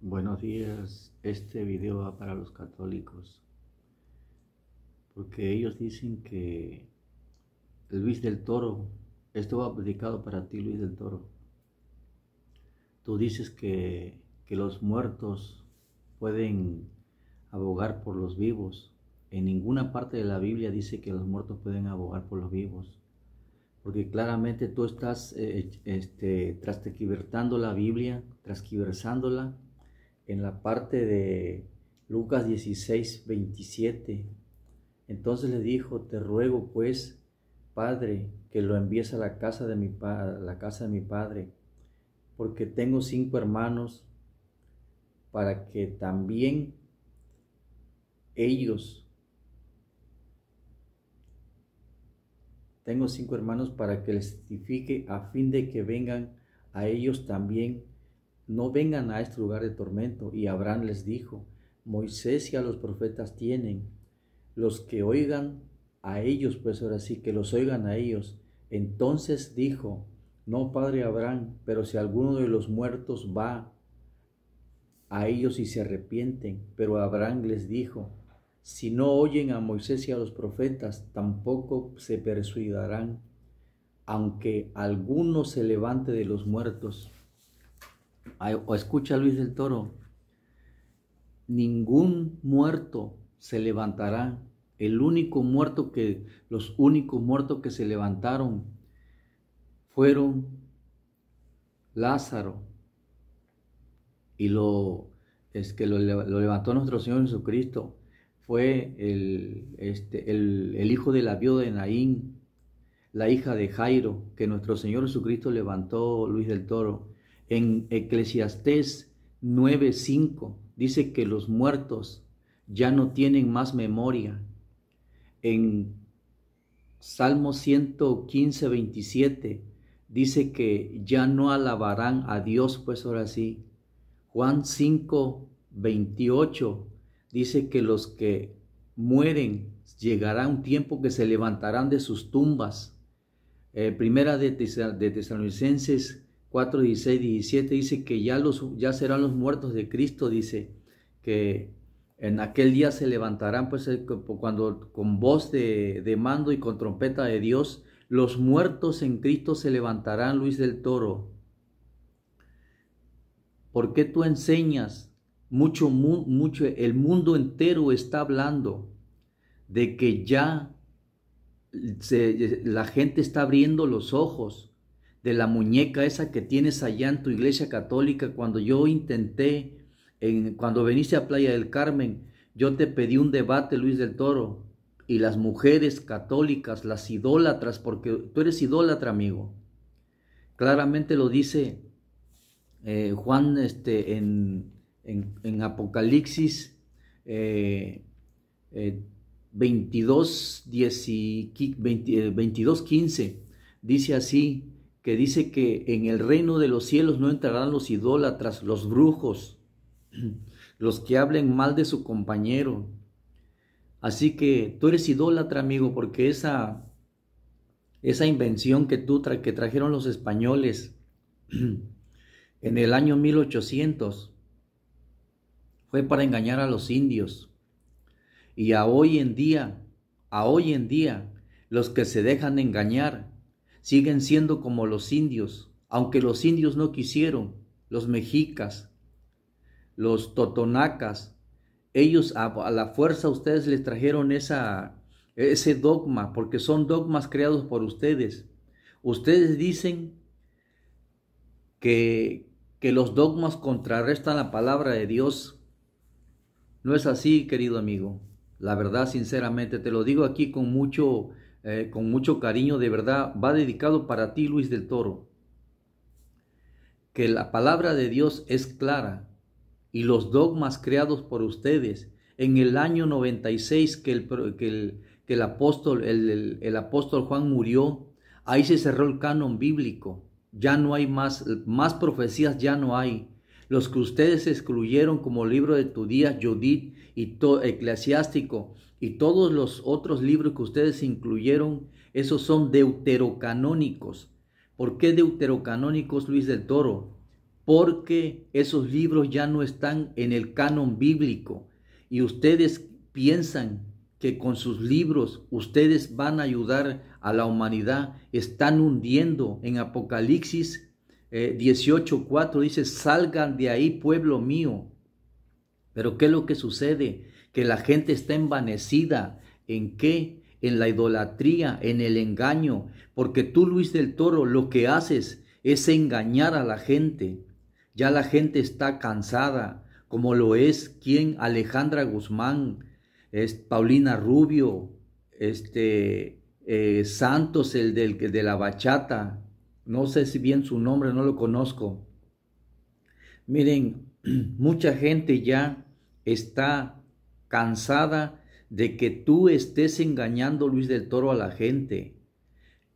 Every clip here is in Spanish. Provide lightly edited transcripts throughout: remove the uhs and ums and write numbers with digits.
Buenos días, este video va para los católicos, porque ellos dicen que Luis del Toro, esto va dedicado para ti, Luis del Toro. Tú dices que los muertos pueden abogar por los vivos. En ninguna parte de la Biblia dice que los muertos pueden abogar por los vivos, porque claramente tú estás transquivertando la Biblia, transquiversándola en la parte de Lucas 16, 27. Entonces le dijo: te ruego pues, Padre, que lo envíes a la casa de mi padre, porque tengo 5 hermanos, para que también ellos, tengo 5 hermanos para que les testifique, a fin de que vengan a ellos también, no vengan a este lugar de tormento. Y Abraham les dijo: Moisés y a los profetas tienen, los que oigan a ellos, pues ahora sí, que los oigan a ellos. Entonces dijo: no, padre Abraham, pero si alguno de los muertos va a ellos y se arrepienten. Pero Abraham les dijo: si no oyen a Moisés y a los profetas, tampoco se persuadirán, aunque alguno se levante de los muertos. O escucha, Luis del Toro, ningún muerto se levantará. Los únicos muertos que se levantaron fueron Lázaro, y lo levantó nuestro Señor Jesucristo. Fue el hijo de la viuda de Naín, la hija de Jairo, que nuestro Señor Jesucristo levantó, Luis del Toro. En Eclesiastés 9:5 dice que los muertos ya no tienen más memoria. En Salmo 115:27 dice que ya no alabarán a Dios, pues ahora sí. Juan 5:28 dice que los que mueren llegará un tiempo que se levantarán de sus tumbas. Primera de Tesalonicenses 4:16-17 dice que ya serán los muertos de Cristo. Dice que en aquel día se levantarán, pues cuando con voz de mando y con trompeta de Dios, los muertos en Cristo se levantarán, Luis del Toro. ¿Por qué tú enseñas? Mucho, el mundo entero está hablando de que ya la gente está abriendo los ojos de la muñeca esa que tienes allá en tu iglesia católica. Cuando yo intenté, cuando viniste a Playa del Carmen, yo te pedí un debate, Luis del Toro, y las mujeres católicas, las idólatras, porque tú eres idólatra, amigo. Claramente lo dice Juan en Apocalipsis 22:15, dice así, que dice que en el reino de los cielos no entrarán los idólatras, los brujos, los que hablen mal de su compañero. Así que tú eres idólatra, amigo, porque esa invención que trajeron los españoles en el año 1800 fue para engañar a los indios. Y a hoy en día, los que se dejan engañar siguen siendo como los indios, aunque los indios no quisieron. Los mexicas, los totonacas, ellos a la fuerza ustedes les trajeron ese dogma, porque son dogmas creados por ustedes. Ustedes dicen que los dogmas contrarrestan la palabra de Dios. No es así, querido amigo. La verdad, sinceramente, te lo digo aquí con mucho cariño, de verdad, va dedicado para ti, Luis del Toro. Que la palabra de Dios es clara, y los dogmas creados por ustedes en el año 96 que el apóstol Juan murió, ahí se cerró el canon bíblico. Ya no hay más profecías, ya no hay. Los que ustedes excluyeron, como el libro de Tobías, Judith y Eclesiástico, y todos los otros libros que ustedes incluyeron, esos son deuterocanónicos. ¿Por qué deuterocanónicos, Luis del Toro? porque esos libros ya no están en el canon bíblico y ustedes piensan que con sus libros ustedes van a ayudar a la humanidad. Están hundiendo. En Apocalipsis 18:4 dice: salgan de ahí, pueblo mío. Pero ¿qué es lo que sucede? Que la gente está envanecida. ¿En qué? En la idolatría, en el engaño. Porque tú, Luis del Toro, lo que haces es engañar a la gente. Ya la gente está cansada, como lo es quien Alejandra Guzmán, es Paulina Rubio, Santos, el de la bachata. No sé si bien su nombre, no lo conozco. Miren, mucha gente ya está cansada de que tú estés engañando, Luis del Toro, a la gente.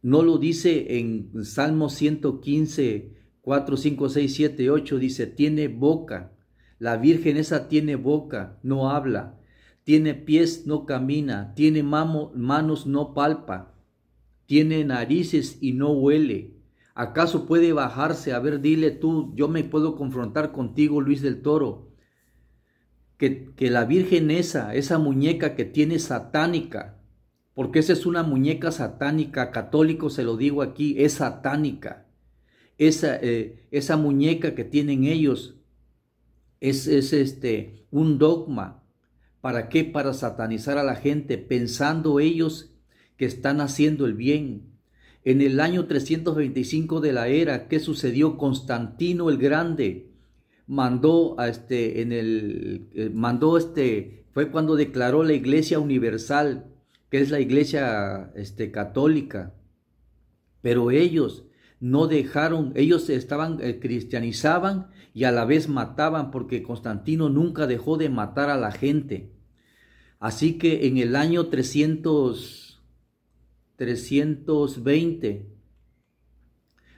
No lo dice en Salmo 115, 4, 5, 6, 7, 8, dice: tiene boca. La Virgen esa tiene boca, no habla. Tiene pies, no camina. Tiene manos, no palpa. Tiene narices y no huele. ¿Acaso puede bajarse? A ver, dile tú, yo me puedo confrontar contigo, Luis del Toro. Que la Virgen esa muñeca que tiene satánica, porque esa es una muñeca satánica, católico se lo digo aquí, es satánica. Esa muñeca que tienen ellos es un dogma. ¿Para qué? Para satanizar a la gente, pensando ellos que están haciendo el bien. En el año 325 de la era, ¿qué sucedió? Constantino el Grande mandó fue cuando declaró la Iglesia Universal, que es la Iglesia católica. Pero ellos no dejaron, ellos estaban cristianizaban y a la vez mataban, porque Constantino nunca dejó de matar a la gente. Así que en el año 320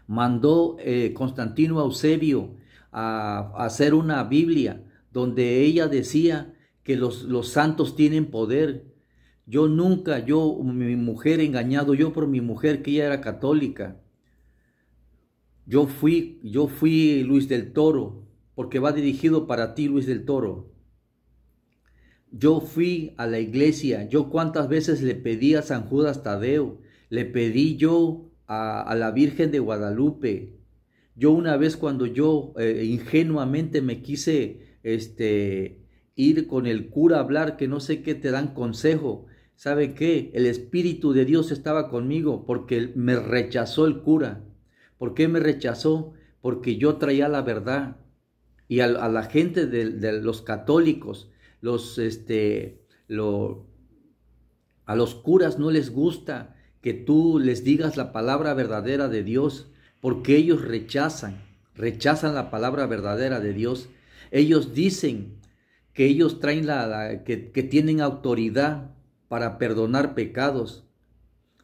mandó Constantino Eusebio a hacer una Biblia donde ella decía que los santos tienen poder. Mi mujer, engañado yo por mi mujer, que ella era católica. Yo fui Luis del Toro, porque va dirigido para ti, Luis del Toro. Yo fui a la iglesia. Yo cuántas veces le pedí a San Judas Tadeo, le pedí yo a la Virgen de Guadalupe. Yo una vez, cuando yo ingenuamente me quise ir con el cura a hablar, que no sé qué te dan consejo, ¿sabe qué? El Espíritu de Dios estaba conmigo, porque me rechazó el cura. ¿Por qué me rechazó? Porque yo traía la verdad. Y a la gente de los católicos, a los curas no les gusta que tú les digas la palabra verdadera de Dios, porque ellos rechazan la palabra verdadera de Dios. Ellos dicen que ellos traen que tienen autoridad para perdonar pecados.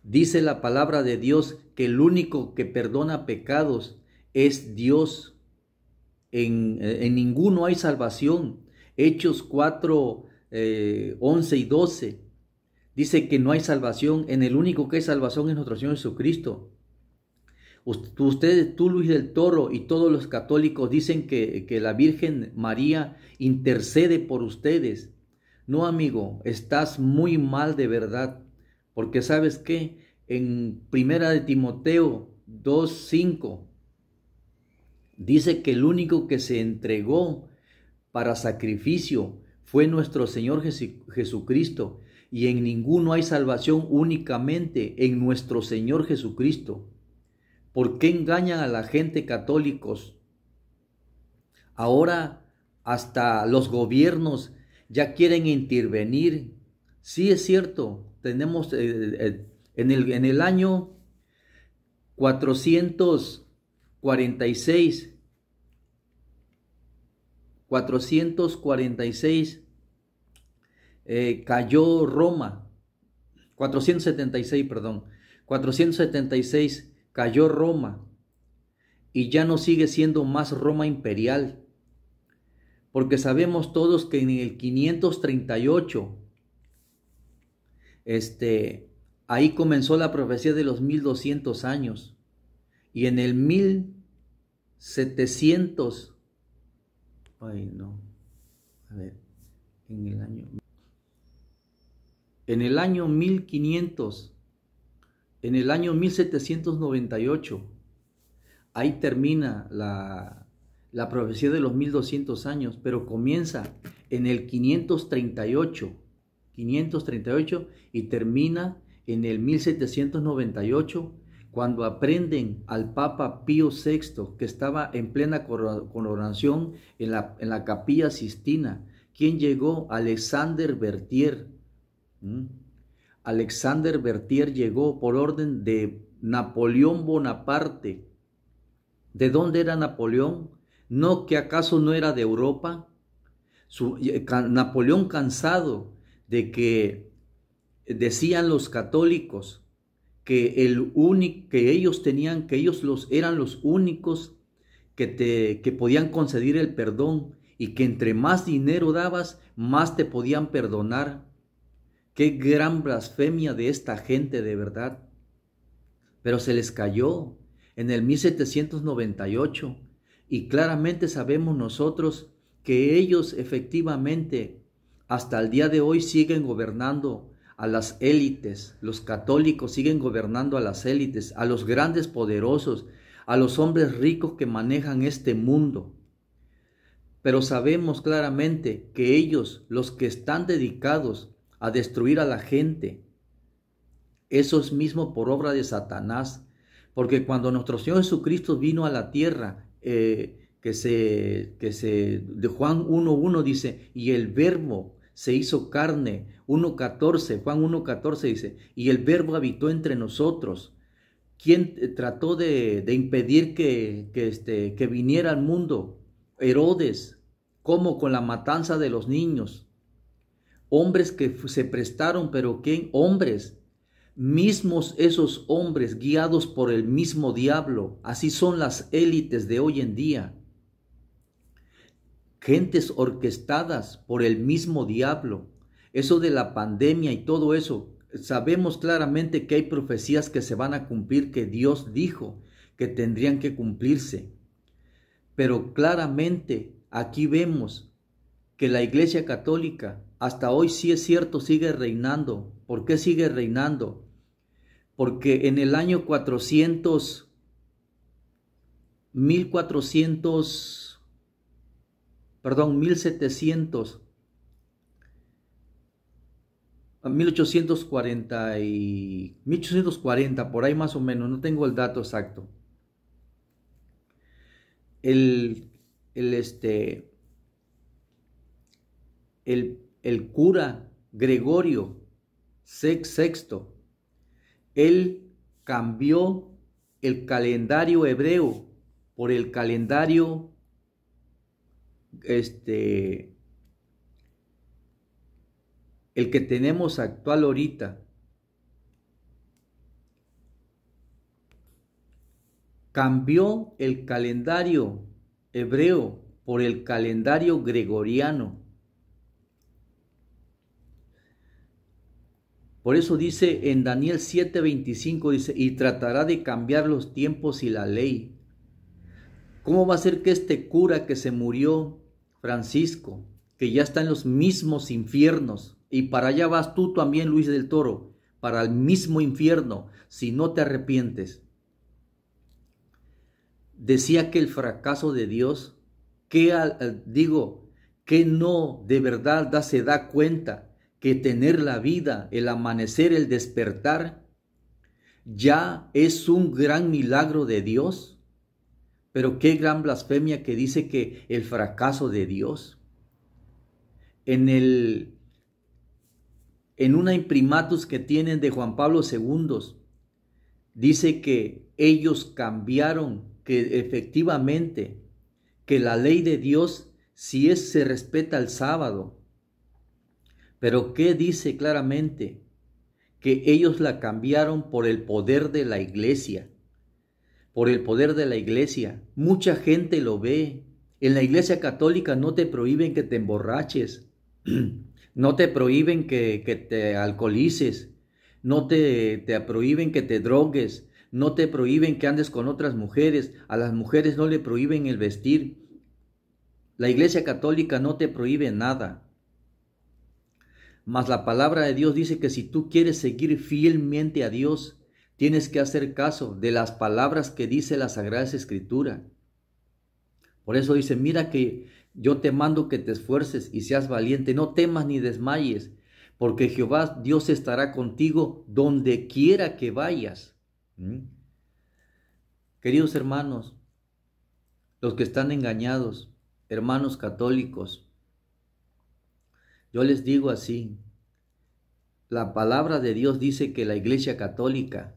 Dice la palabra de Dios que el único que perdona pecados es Dios. En ninguno hay salvación. Hechos 4, 11 y 12 dice que no hay salvación. En el único que hay salvación es nuestro Señor Jesucristo. Tú, Luis del Toro, y todos los católicos dicen que la Virgen María intercede por ustedes. No, amigo, estás muy mal de verdad, porque ¿sabes qué? En Primera de Timoteo 2:5 dice que el único que se entregó para sacrificio fue nuestro Señor Jesucristo, y en ninguno hay salvación, únicamente en nuestro Señor Jesucristo. ¿Por qué engañan a la gente, católicos? Ahora hasta los gobiernos ya quieren intervenir. Sí, es cierto, tenemos en el año 446 cayó Roma. 476, perdón. 476 cayó Roma, y ya no sigue siendo más Roma imperial, porque sabemos todos que en el 538 ahí comenzó la profecía de los 1200 años, y en el 700, ay no, a ver, en el año 1500, en el año 1798, ahí termina la profecía de los 1200 años, pero comienza en el 538 y termina en el 1798, cuando aprenden al Papa Pío VI, que estaba en plena coronación en la Capilla Sistina. ¿Quién llegó? Alexander Berthier. Alexander Berthier llegó por orden de Napoleón Bonaparte. ¿De dónde era Napoleón? ¿No que acaso no era de Europa? Napoleón, cansado de que decían los católicos que ellos eran los únicos que podían conceder el perdón, y que entre más dinero dabas, más te podían perdonar. Qué gran blasfemia de esta gente, de verdad. Pero se les cayó en el 1798, y claramente sabemos nosotros que ellos efectivamente hasta el día de hoy siguen gobernando a las élites. Los católicos siguen gobernando a las élites, a los grandes poderosos, a los hombres ricos que manejan este mundo. Pero sabemos claramente que ellos, los que están dedicados a destruir a la gente, eso es mismo por obra de Satanás. Porque cuando nuestro Señor Jesucristo vino a la tierra, de Juan 1:1 dice, y el verbo se hizo carne. 1:14, Juan 1:14 dice, y el verbo habitó entre nosotros. ¿Quién trató de impedir que viniera al mundo? Herodes. ¿Cómo? Con la matanza de los niños. Hombres que se prestaron, pero ¿quién? Hombres. Mismos esos hombres guiados por el mismo diablo. Así son las élites de hoy en día. Gentes orquestadas por el mismo diablo. Eso de la pandemia y todo eso, sabemos claramente que hay profecías que se van a cumplir, que Dios dijo que tendrían que cumplirse. Pero claramente aquí vemos que la Iglesia Católica hasta hoy, sí es cierto, sigue reinando. ¿Por qué sigue reinando? Porque en el año 1840, por ahí más o menos, no tengo el dato exacto. El cura Gregorio VI, él cambió el calendario hebreo por el calendario el que tenemos actual ahorita. Cambió el calendario hebreo por el calendario gregoriano. Por eso dice en Daniel 7:25, dice, y tratará de cambiar los tiempos y la ley. ¿Cómo va a ser que este cura que se murió, Francisco, que ya está en los mismos infiernos, y para allá vas tú también, Luis del Toro, para el mismo infierno, si no te arrepientes? Decía que el fracaso de Dios, que no de verdad se da cuenta que tener la vida, el amanecer, el despertar, ya es un gran milagro de Dios. Pero qué gran blasfemia que dice que el fracaso de Dios. En una imprimatus que tienen de Juan Pablo II, dice que ellos cambiaron, que efectivamente, que la ley de Dios se respeta el sábado. Pero ¿qué dice claramente? Que ellos la cambiaron por el poder de la iglesia. Por el poder de la iglesia. Mucha gente lo ve. En la iglesia católica no te prohíben que te emborraches. No te prohíben que te alcoholices. No te prohíben que te drogues. no te prohíben que andes con otras mujeres, a las mujeres no le prohíben el vestir. La Iglesia Católica no te prohíbe nada. Mas la palabra de Dios dice que si tú quieres seguir fielmente a Dios, tienes que hacer caso de las palabras que dice la Sagrada Escritura. Por eso dice, mira que yo te mando que te esfuerces y seas valiente, no temas ni desmayes, porque Jehová Dios estará contigo donde quiera que vayas. Queridos hermanos, los que están engañados, hermanos católicos, yo les digo así, la palabra de Dios dice que la Iglesia Católica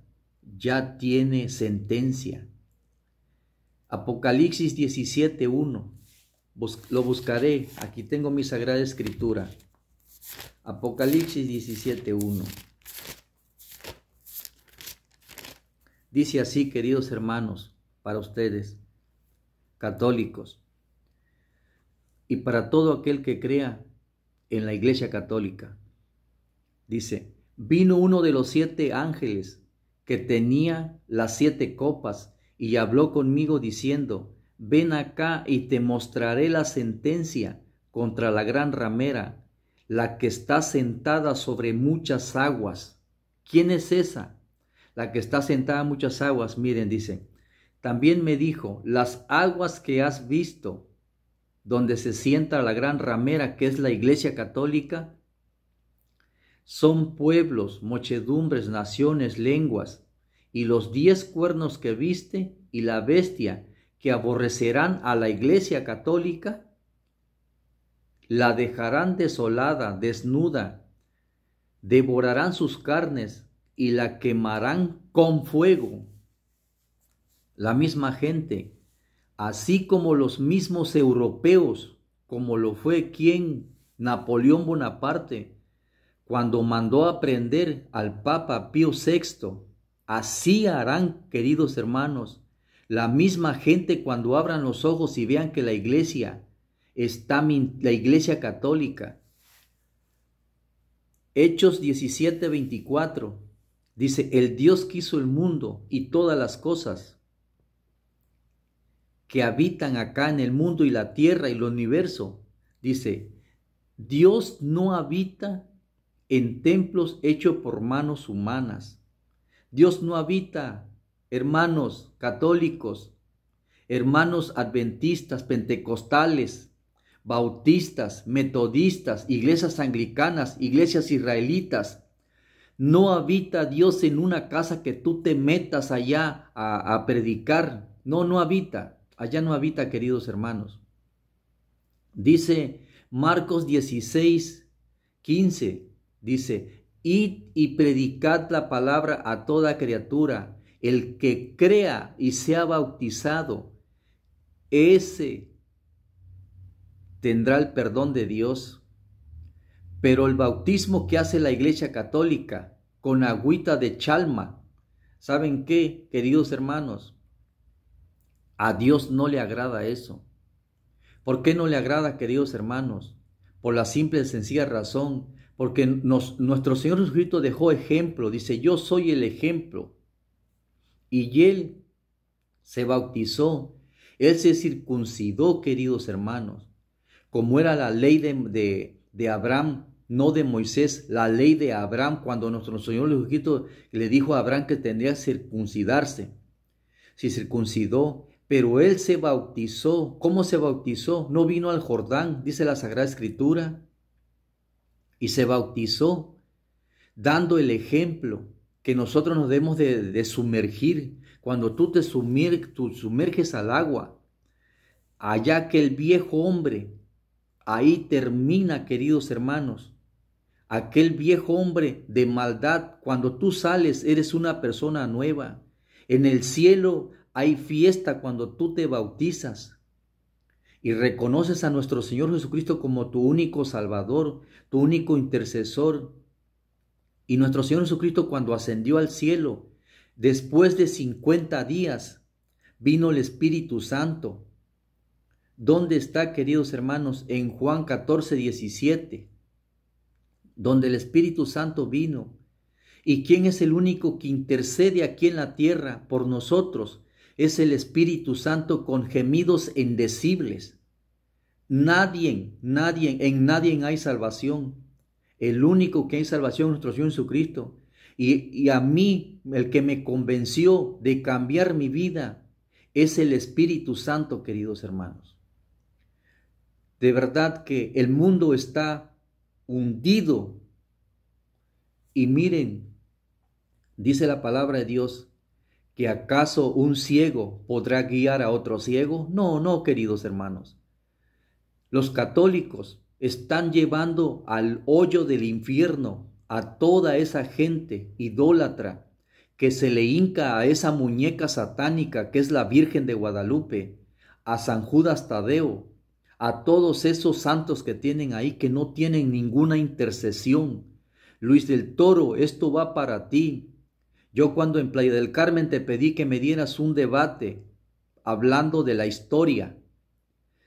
ya tiene sentencia. Apocalipsis 17:1, lo buscaré, aquí tengo mi Sagrada Escritura. Apocalipsis 17:1. Dice así, queridos hermanos, para ustedes, católicos, y para todo aquel que crea en la Iglesia Católica. Dice, vino uno de los 7 ángeles que tenía las 7 copas y habló conmigo diciendo, ven acá y te mostraré la sentencia contra la gran ramera, la que está sentada sobre muchas aguas. ¿Quién es esa? La que está sentada en muchas aguas. Miren, dice, también me dijo, las aguas que has visto, donde se sienta la gran ramera, que es la Iglesia Católica, son pueblos, muchedumbres, naciones, lenguas, y los 10 cuernos que viste y la bestia que aborrecerán a la Iglesia Católica, la dejarán desolada, desnuda, devorarán sus carnes y la quemarán con fuego. La misma gente, así como los mismos europeos, como lo fue Napoleón Bonaparte, cuando mandó a prender al Papa Pío VI, así harán, queridos hermanos, la misma gente cuando abran los ojos y vean que la Iglesia la Iglesia Católica. Hechos 17:24 dice, el Dios que hizo el mundo y todas las cosas que habitan acá en el mundo y la tierra y el universo, dice, Dios no habita en templos hechos por manos humanas. Dios no habita, hermanos católicos, hermanos adventistas, pentecostales, bautistas, metodistas, iglesias anglicanas, iglesias israelitas. No habita Dios en una casa que tú te metas allá a predicar. No habita. Allá no habita, queridos hermanos. Dice Marcos 16:15, dice, id y predicad la palabra a toda criatura. El que crea y sea bautizado, ese tendrá el perdón de Dios. Pero el bautismo que hace la Iglesia Católica con agüita de chalma, ¿saben qué, queridos hermanos? A Dios no le agrada eso. ¿Por qué no le agrada, queridos hermanos? Por la simple y sencilla razón, porque nuestro Señor Jesucristo dejó ejemplo, dice, yo soy el ejemplo. Y Él se bautizó, Él se circuncidó, queridos hermanos, como era la ley de Abraham, no de Moisés, la ley de Abraham, cuando nuestro Señor Jesucristo le dijo a Abraham que tendría que circuncidarse. Se circuncidó, pero Él se bautizó. ¿Cómo se bautizó? No vino al Jordán, dice la Sagrada Escritura, y se bautizó, dando el ejemplo que nosotros nos debemos de sumergir. Cuando tú te sumerges al agua, allá que el viejo hombre, ahí termina, queridos hermanos. Aquel viejo hombre de maldad, cuando tú sales, eres una persona nueva. En el cielo hay fiesta cuando tú te bautizas y reconoces a nuestro Señor Jesucristo como tu único Salvador, tu único intercesor. Y nuestro Señor Jesucristo, cuando ascendió al cielo, después de 50 días, vino el Espíritu Santo. ¿Dónde está, queridos hermanos? En Juan 14:17, donde el Espíritu Santo vino ¿Y quién es el único que intercede aquí en la tierra por nosotros? Es el Espíritu Santo con gemidos indecibles. En nadie hay salvación. El único que hay salvación es nuestro Señor Jesucristo. Y a mí, el que me convenció de cambiar mi vida, es el Espíritu Santo, queridos hermanos. De verdad que el mundo está hundido. Y miren, dice la palabra de Dios, ¿que acaso un ciego podrá guiar a otro ciego? No, no, queridos hermanos. Los católicos están llevando al hoyo del infierno a toda esa gente idólatra que se le hinca a esa muñeca satánica que es la Virgen de Guadalupe, a San Judas Tadeo, a todos esos santos que tienen ahí que no tienen ninguna intercesión. Luis del Toro, esto va para ti. Yo cuando en Playa del Carmen te pedí que me dieras un debate hablando de la historia.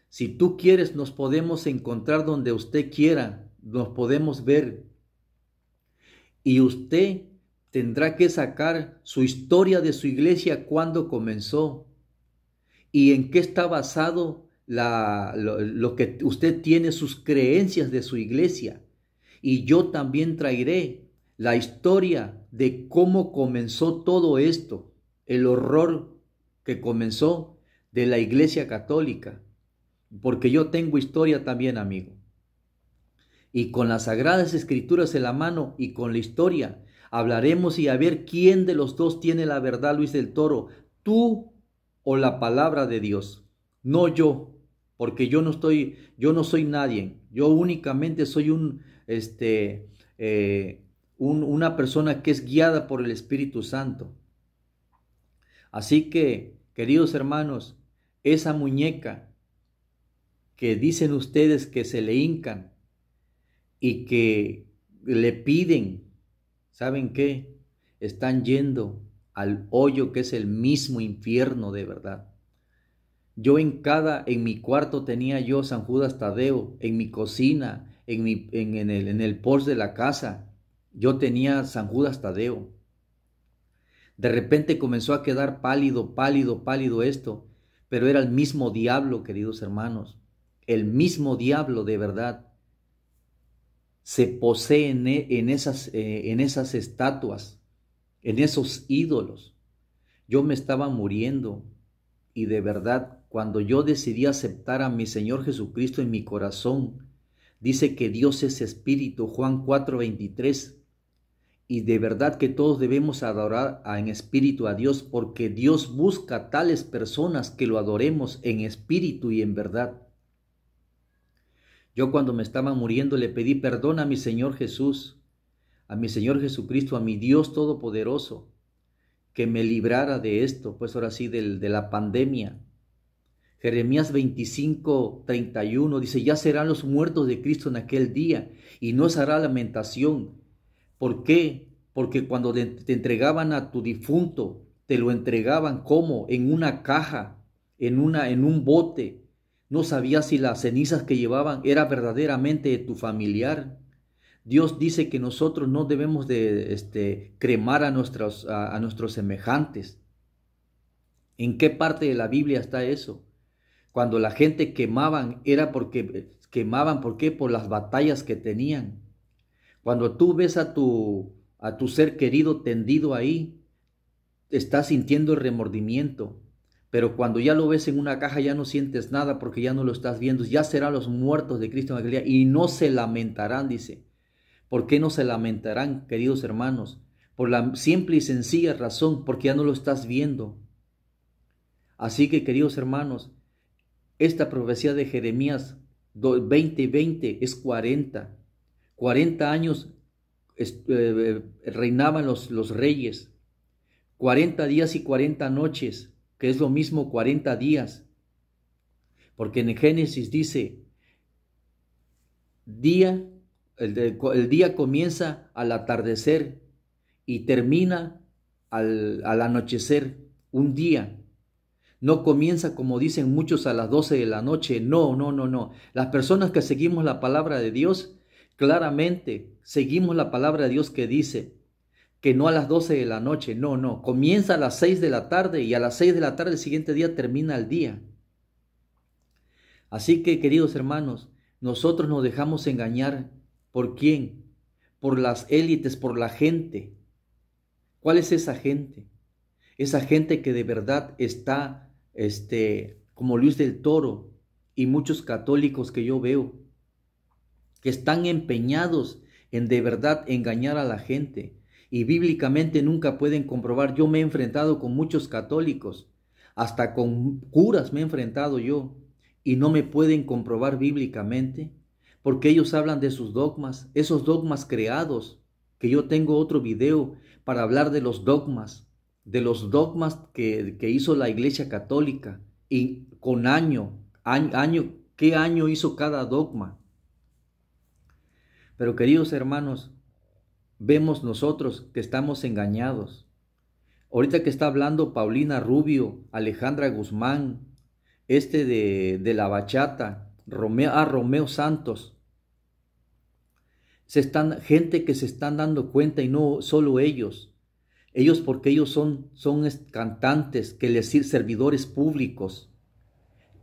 Si tú quieres, nos podemos encontrar donde usted quiera, nos podemos ver. Y usted tendrá que sacar su historia de su iglesia, cuándo comenzó y en qué está basado lo que usted tiene, sus creencias de su iglesia. Y yo también traeré la historia de cómo comenzó todo esto, el horror que comenzó de la Iglesia Católica. Porque yo tengo historia también, amigo. Y con las Sagradas Escrituras en la mano y con la historia, hablaremos y a ver quién de los dos tiene la verdad, Luis del Toro, tú o la palabra de Dios. No yo, porque yo no soy nadie. Yo únicamente soy una persona que es guiada por el Espíritu Santo. Así que, queridos hermanos, esa muñeca que dicen ustedes que se le hincan y que le piden, ¿saben qué? Están yendo al hoyo que es el mismo infierno de verdad. Yo en mi cuarto tenía yo San Judas Tadeo, en mi cocina, en el porche de la casa, yo tenía San Judas Tadeo. De repente comenzó a quedar pálido esto, pero era el mismo diablo, queridos hermanos, el mismo diablo de verdad. Se posee en esas estatuas, en esos ídolos. Yo me estaba muriendo y de verdad, cuando yo decidí aceptar a mi Señor Jesucristo en mi corazón, dice que Dios es espíritu, Juan 4:23, y de verdad que todos debemos adorar en espíritu a Dios, porque Dios busca tales personas que lo adoremos en espíritu y en verdad. Yo cuando me estaba muriendo le pedí perdón a mi Señor Jesús, a mi Señor Jesucristo, a mi Dios Todopoderoso, que me librara de esto, pues ahora sí, de la pandemia. Jeremías 25:31 dice, ya serán los muertos de Cristo en aquel día, y no se hará lamentación. ¿Por qué? Porque cuando te entregaban a tu difunto, te lo entregaban como en una caja, en un bote. No sabías si las cenizas que llevaban era verdaderamente de tu familiar. Dios dice que nosotros no debemos de cremar a nuestros semejantes. ¿En qué parte de la Biblia está eso? Cuando la gente quemaban, era porque quemaban, ¿por qué? Por las batallas que tenían. Cuando tú ves a tu ser querido tendido ahí, estás sintiendo el remordimiento. Pero cuando ya lo ves en una caja ya no sientes nada porque ya no lo estás viendo. Ya serán los muertos de Cristo en aquel día y no se lamentarán, dice. ¿Por qué no se lamentarán, queridos hermanos? Por la simple y sencilla razón, porque ya no lo estás viendo. Así que, queridos hermanos, esta profecía de Jeremías 20:20 es 40. 40 años reinaban los reyes. 40 días y 40 noches, que es lo mismo 40 días. Porque en Génesis dice, el día comienza al atardecer y termina al anochecer, un día. No comienza como dicen muchos a las 12 de la noche. No. Las personas que seguimos la palabra de Dios, claramente seguimos la palabra de Dios que dice que no a las 12 de la noche, no, no, comienza a las 6 de la tarde y a las 6 de la tarde el siguiente día termina el día. Así que, queridos hermanos, nosotros nos dejamos engañar. ¿Por quién? Por las élites, por la gente. ¿Cuál es esa gente? Esa gente que de verdad está, como Luis del Toro y muchos católicos que yo veo, que están empeñados en de verdad engañar a la gente y bíblicamente nunca pueden comprobar. Yo me he enfrentado con muchos católicos, hasta con curas me he enfrentado yo, y no me pueden comprobar bíblicamente, porque ellos hablan de sus dogmas, esos dogmas creados, que yo tengo otro video para hablar de los dogmas que hizo la Iglesia Católica, y con qué año hizo cada dogma. Pero queridos hermanos, vemos nosotros que estamos engañados. Ahorita que está hablando Paulina Rubio, Alejandra Guzmán, de la bachata, Romeo Santos, gente que se están dando cuenta, y no solo ellos porque ellos son cantantes, servidores públicos.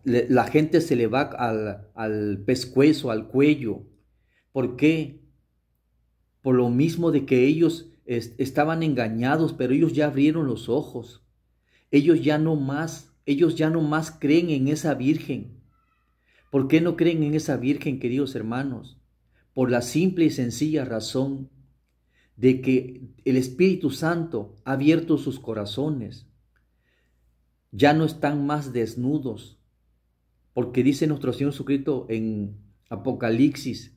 La gente se le va al pescuezo, al cuello. ¿Por qué? Por lo mismo de que ellos estaban engañados, pero ellos ya abrieron los ojos. Ellos ya no más creen en esa Virgen. ¿Por qué no creen en esa Virgen, queridos hermanos? Por la simple y sencilla razón de que el Espíritu Santo ha abierto sus corazones. Ya no están más desnudos, porque dice nuestro Señor Jesucristo en Apocalipsis,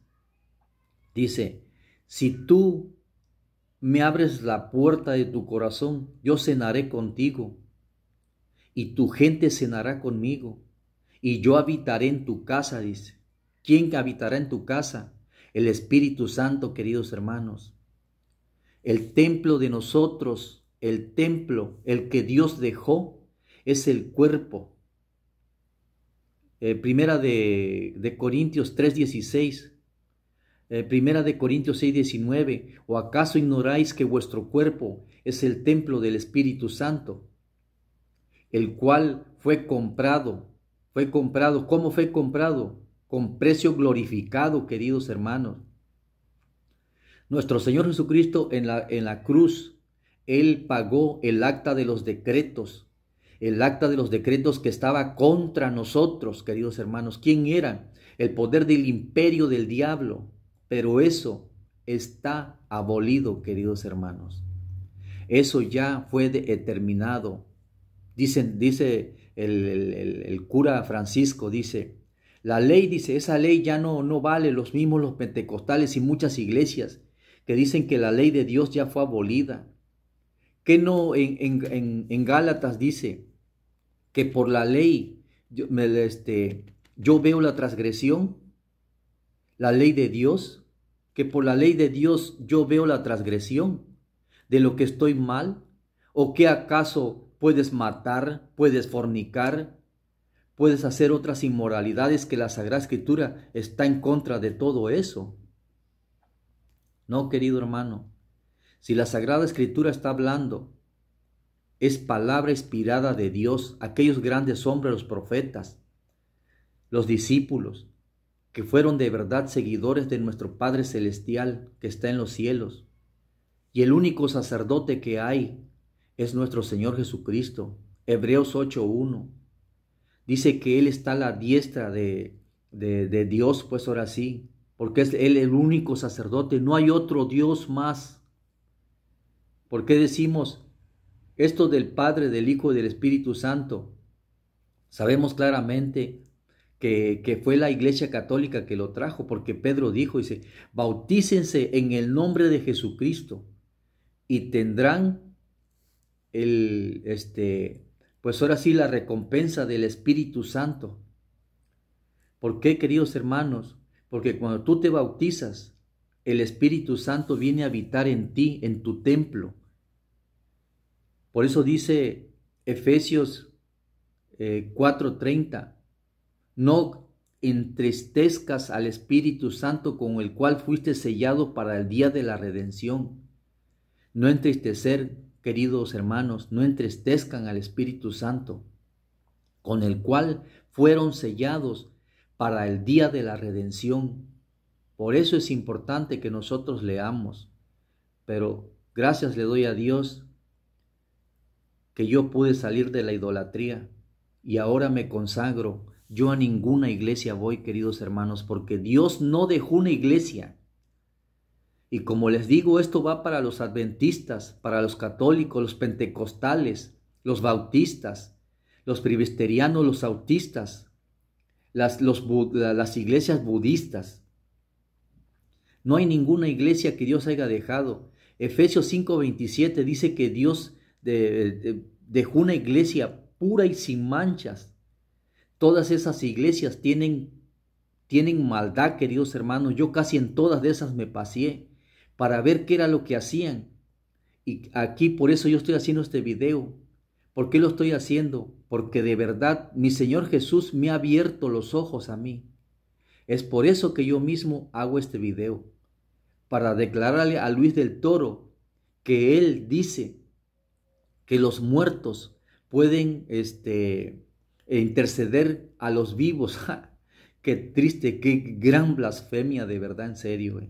dice: si tú me abres la puerta de tu corazón, yo cenaré contigo, y tu gente cenará conmigo, y yo habitaré en tu casa, dice. ¿Quién habitará en tu casa? El Espíritu Santo, queridos hermanos. El templo de nosotros, el que Dios dejó, es el cuerpo. Primera de Corintios 3:16. Primera de Corintios 6:19. ¿O acaso ignoráis que vuestro cuerpo es el templo del Espíritu Santo, el cual fue comprado? ¿Cómo fue comprado? Con precio glorificado, queridos hermanos. Nuestro Señor Jesucristo en la cruz, Él pagó el acta de los decretos que estaba contra nosotros, queridos hermanos. ¿Quién era? El poder del imperio del diablo. Pero eso está abolido, queridos hermanos. Eso ya fue determinado. Dice el cura Francisco, dice, la ley, dice, esa ley ya no vale. Los pentecostales y muchas iglesias que dicen que la ley de Dios ya fue abolida. Que no en Gálatas dice que por la ley yo veo la transgresión, la ley de Dios, que por la ley de Dios yo veo la transgresión de lo que estoy mal. ¿O qué acaso puedes matar, puedes fornicar, puedes hacer otras inmoralidades, que la Sagrada Escritura está en contra de todo eso? No, querido hermano. Si la Sagrada Escritura está hablando, es palabra inspirada de Dios. Aquellos grandes hombres, los profetas, los discípulos, que fueron de verdad seguidores de nuestro Padre Celestial que está en los cielos. Y el único sacerdote que hay es nuestro Señor Jesucristo. Hebreos 8:1. Dice que Él está a la diestra de Dios, pues ahora sí, porque es Él el único sacerdote, no hay otro Dios más. ¿Por qué decimos esto del Padre, del Hijo y del Espíritu Santo? Sabemos claramente que fue la Iglesia Católica que lo trajo, porque Pedro dijo, dice, bautícense en el nombre de Jesucristo y tendrán pues ahora sí, la recompensa del Espíritu Santo. ¿Por qué, queridos hermanos? Porque cuando tú te bautizas, el Espíritu Santo viene a habitar en ti, en tu templo. Por eso dice Efesios 4:30, no entristezcas al Espíritu Santo con el cual fuiste sellado para el día de la redención. No entristecer, queridos hermanos, no entristezcan al Espíritu Santo, con el cual fueron sellados para el día de la redención. Por eso es importante que nosotros leamos, pero gracias le doy a Dios que yo pude salir de la idolatría y ahora me consagro. Yo a ninguna iglesia voy, queridos hermanos, porque Dios no dejó una iglesia. Y como les digo, esto va para los adventistas, para los católicos, los pentecostales, los bautistas, los presbiterianos, los autistas, las iglesias budistas. No hay ninguna iglesia que Dios haya dejado. Efesios 5:27 dice que Dios dejó una iglesia pura y sin manchas. Todas esas iglesias tienen maldad, queridos hermanos. Yo casi en todas de esas me paseé para ver qué era lo que hacían. Y aquí por eso yo estoy haciendo este video. ¿Por qué lo estoy haciendo? Porque de verdad mi Señor Jesús me ha abierto los ojos a mí. Es por eso que yo mismo hago este video, para declararle a Luis del Toro que él dice que los muertos pueden interceder a los vivos. Qué triste, qué gran blasfemia, de verdad, en serio.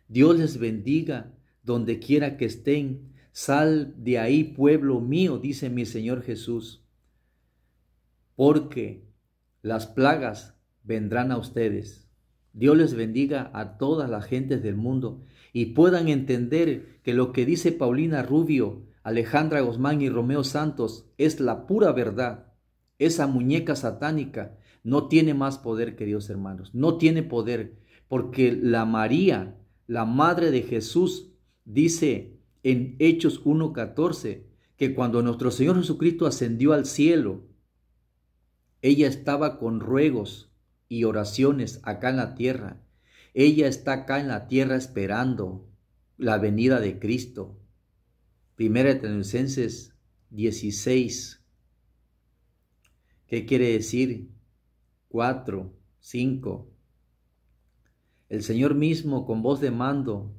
Dios les bendiga donde quiera que estén. Sal de ahí, pueblo mío, dice mi Señor Jesús, porque las plagas vendrán a ustedes. Dios les bendiga a todas las gentes del mundo y puedan entender que lo que dice Paulina Rubio, Alejandra Guzmán y Romeo Santos es la pura verdad. Esa muñeca satánica no tiene más poder, queridos hermanos, no tiene poder, porque la María, la madre de Jesús, dice en Hechos 1:14 que cuando nuestro Señor Jesucristo ascendió al cielo, ella estaba con ruegos y oraciones acá en la tierra. Ella está acá en la tierra esperando la venida de Cristo. Primera de Tesalonicenses 16. ¿Qué quiere decir? 4, 5. El Señor mismo con voz de mando,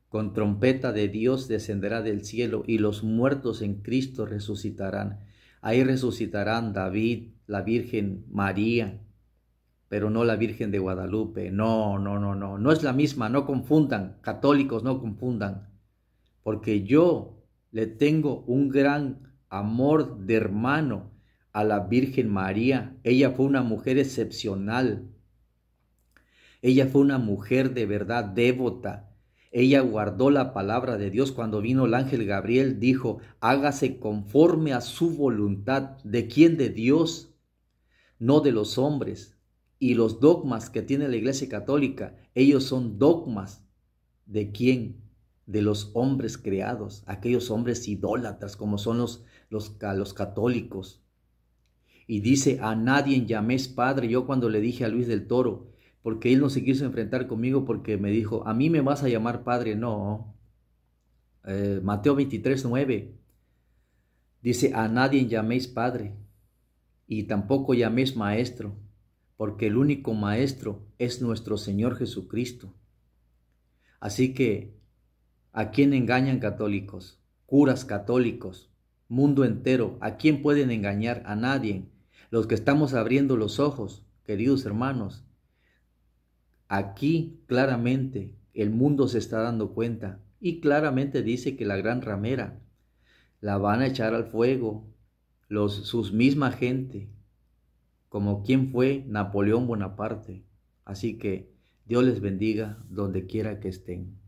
con trompeta de Dios descenderá del cielo y los muertos en Cristo resucitarán. Ahí resucitarán David, la Virgen María, pero no la Virgen de Guadalupe. No es la misma, no confundan, católicos, no confundan, porque yo le tengo un gran amor de hermano a la Virgen María. Ella fue una mujer excepcional. Ella fue una mujer de verdad devota. Ella guardó la palabra de Dios. Cuando vino el ángel Gabriel, dijo, hágase conforme a su voluntad. ¿De quién? De Dios, no de los hombres. Y los dogmas que tiene la Iglesia Católica, ellos son dogmas. ¿De quién? De los hombres creados, aquellos hombres idólatras como son los católicos. Y dice, a nadie llaméis padre. Yo cuando le dije a Luis del Toro, porque él no se quiso enfrentar conmigo porque me dijo, a mí me vas a llamar padre. No. Mateo 23:9 dice, a nadie llaméis padre y tampoco llaméis maestro, porque el único maestro es nuestro Señor Jesucristo. Así que, ¿a quién engañan católicos? Curas católicos, mundo entero. ¿A quién pueden engañar? A nadie. Los que estamos abriendo los ojos, queridos hermanos, aquí claramente el mundo se está dando cuenta y claramente dice que la gran ramera la van a echar al fuego sus misma gente, como quien fue Napoleón Bonaparte. Así que Dios les bendiga donde quiera que estén.